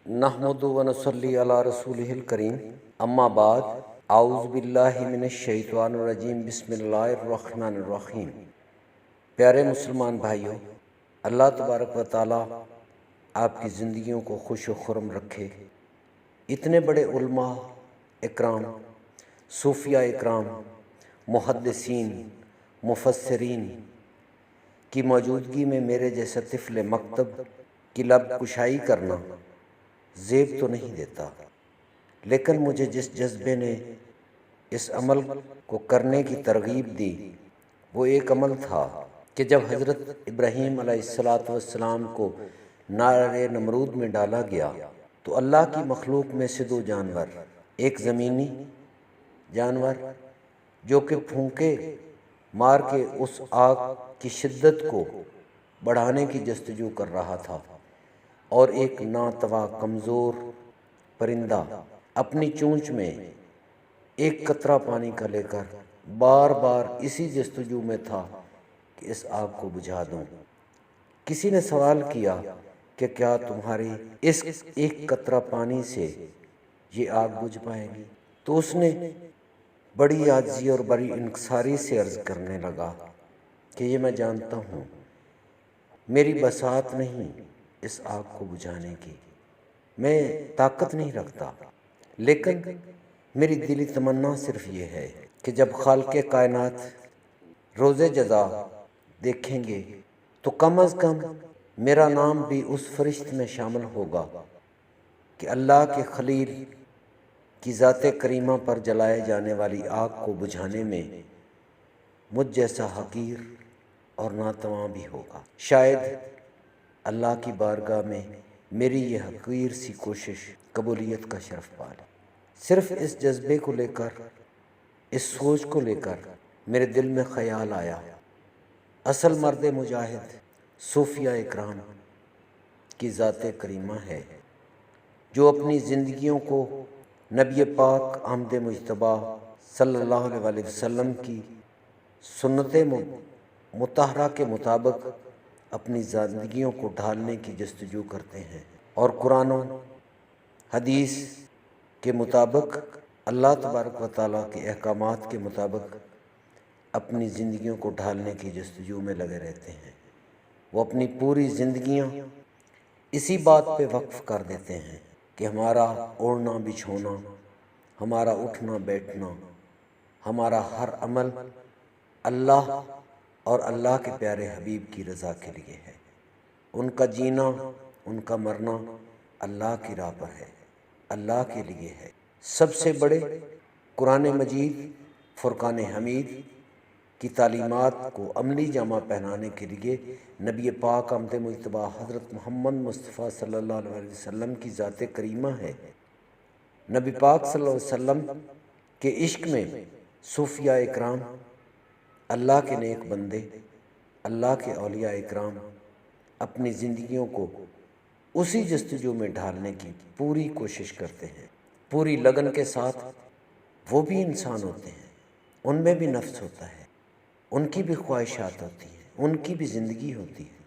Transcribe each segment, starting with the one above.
نحمدُ و نصلی علی رسولہ الکریم، اما بعد، اعوذ باللہ من الشیطان الرجیم، بسم اللہ الرحمن الرحیم۔ پیارے مسلمان بھائیوں، اللہ تبارک و تعالیٰ آپ کی زندگیوں کو خوش و خرم رکھے۔ اتنے بڑے علماء اکرام، صوفیاء اکرام، محدثین، مفسرین کی موجودگی میں میرے جیسا طفل مکتب کی لب کشائی کرنا زیب تو نہیں دیتا، لیکن مجھے جس جذبے نے اس عمل کو کرنے کی ترغیب دی وہ ایک عمل تھا کہ جب حضرت ابراہیم علیہ السلام کو نار نمرود میں ڈالا گیا تو اللہ کی مخلوق میں سے دو جانور، ایک زمینی جانور جو کہ پھونکے مار کے اس آگ کی شدت کو بڑھانے کی جستجو کر رہا تھا، اور ایک ناتواں کمزور پرندہ اپنی چونچ میں ایک قطرہ پانی کا لے کر بار بار اسی جستجو میں تھا کہ اس آگ کو بجھا دوں۔ کسی نے سوال کیا کہ کیا تمہاری اس ایک قطرہ پانی سے یہ آگ بجھ پائے گی؟ تو اس نے بڑی عاجزی اور بڑی انکساری سے عرض کرنے لگا کہ یہ میں جانتا ہوں، میری بساط نہیں اس آگ کو بجھانے کی، میں طاقت نہیں رکھتا، لیکن میری دلی تمنا صرف یہ ہے کہ جب خالق کائنات روز جزا دیکھیں گے تو کم از کم میرا نام بھی اس فرشت میں شامل ہوگا کہ اللہ کے خلیل کی ذات کریمہ پر جلائے جانے والی آگ کو بجھانے میں مجھ جیسا حقیر اور ناتواں بھی ہوگا۔ شاید اللہ کی بارگاہ میں میری یہ حقیر سی کوشش قبولیت کا شرف پالے۔ صرف اس جذبے کو لے کر، اس سوچ کو لے کر میرے دل میں خیال آیا، اصل مرد مجاہد صوفیاء اکرام کی ذات کریمہ ہے جو اپنی زندگیوں کو نبی پاک آمد مجتبیٰ صلی اللہ علیہ وسلم کی سنت مطہرہ کے مطابق اپنی زندگیوں کو ڈھالنے کی جستجو کرتے ہیں، اور قرآن و حدیث کے مطابق، اللہ تبارک و تعالیٰ کے احکامات کے مطابق اپنی زندگیوں کو ڈھالنے کی جستجو میں لگے رہتے ہیں۔ وہ اپنی پوری زندگیاں اسی بات پہ وقف کر دیتے ہیں کہ ہمارا اوڑھنا بچھونا، ہمارا اٹھنا بیٹھنا، ہمارا ہر عمل اللہ اور اللہ کے پیارے حبیب کی رضا کے لیے ہے۔ ان کا جینا، ان کا مرنا اللہ کی راہ پر ہے، اللہ کے لیے ہے۔ سب سے بڑے قرآن مجید فرقان حمید کی تعلیمات کو عملی جامہ پہنانے کے لیے نبی پاک آمد مجتبیٰ حضرت محمد مصطفیٰ صلی اللہ علیہ وسلم کی ذات کریمہ ہے۔ نبی پاک صلی اللہ علیہ وسلم کے عشق میں صوفیاء اکرام، اللہ کے نیک بندے، اللہ کے اولیاء اکرام اپنی زندگیوں کو اسی جستجو میں ڈھالنے کی پوری کوشش کرتے ہیں، پوری لگن کے ساتھ۔ وہ بھی انسان ہوتے ہیں، ان میں بھی نفس ہوتا ہے، ان کی بھی خواہشات ہوتی ہیں، ان کی بھی زندگی ہوتی ہے۔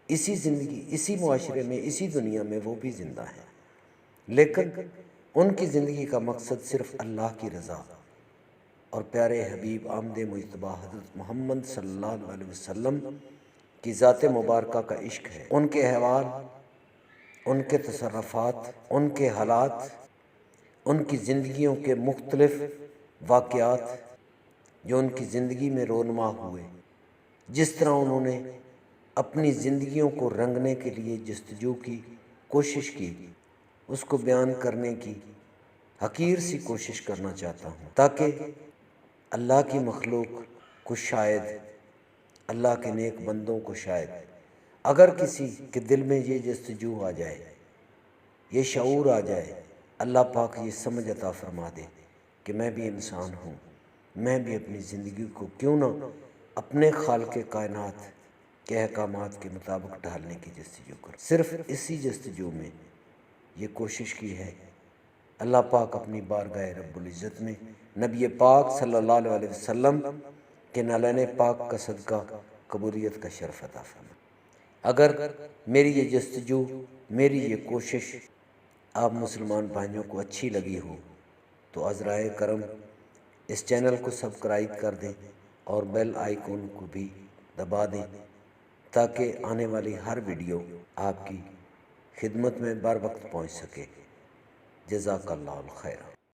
اسی زندگی، اسی معاشرے میں، اسی دنیا میں وہ بھی زندہ ہیں، لیکن ان کی زندگی کا مقصد صرف اللہ کی رضا اور پیارے حبیب آمد مجتبیٰ حضرت محمد صلی اللہ علیہ وسلم کی ذات مبارکہ کا عشق ہے۔ ان کے احوال، ان کے تصرفات، ان کے حالات، ان کی زندگیوں کے مختلف واقعات جو ان کی زندگی میں رونما ہوئے، جس طرح انہوں نے اپنی زندگیوں کو رنگنے کے لیے جستجو کی، کوشش کی، اس کو بیان کرنے کی حقیر سی کوشش کرنا چاہتا ہوں، تاکہ اللہ کی مخلوق کو شاید، اللہ کے نیک بندوں کو شاید اگر کسی کے دل میں یہ جستجو آ جائے، یہ شعور آ جائے، اللہ پاک یہ سمجھ عطا فرما دے کہ میں بھی انسان ہوں، میں بھی اپنی زندگی کو کیوں نہ اپنے خالق کائنات کے احکامات کے مطابق ڈھالنے کی جستجو کروں۔ صرف اسی جستجو میں یہ کوشش کی ہے۔ اللہ پاک اپنی بارگاہ رب العزت میں نبی پاک صلی اللہ علیہ وسلم کے نالین پاک کا صدقہ قبولیت کا شرف عطا فرما۔ اگر میری یہ جستجو، میری یہ کوشش آپ مسلمان بھائیوں کو اچھی لگی ہو تو عذرائے کرم اس چینل کو سبسکرائب کر دیں اور بیل آئیکن کو بھی دبا دیں تاکہ آنے والی ہر ویڈیو آپ کی خدمت میں بر وقت پہنچ سکے۔ جزاک اللہ الخیر۔